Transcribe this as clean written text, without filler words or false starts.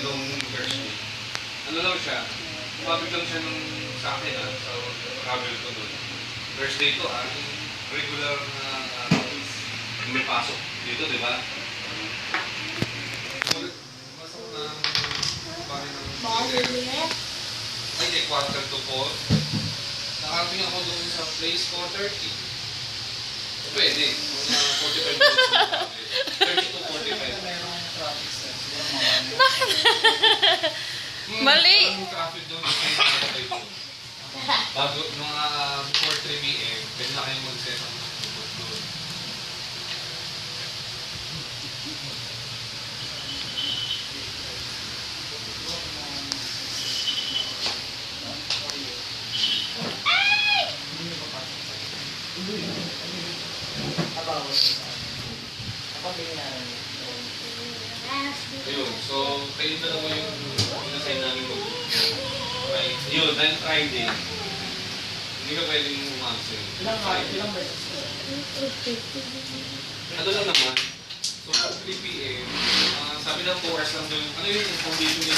nung Thursday. Ano lang siya, umabig lang siya nung sa akin sa travel ko doon. Thursday to regular na may pasok dito, di ba? Masok na pare ng ay, quarter to 4. Nakarating ako doon sa place 4:30. Pwede. Mga 45 minutes na traffic. 30 to 45. Merong traffic stress. Mali. Ang traffic doon is bago mga before 3 p.m. pwede na kayong mag-set up doon. Ayun, so kayo na naman yung inassign namin mag right. Yun, then Friday. Hindi ka pwedeng umaksel. Ilang beses? Ano lang naman, so pag 3 p.m., sabi ng 4 hours lang doon, ano yun, yung foundation yun?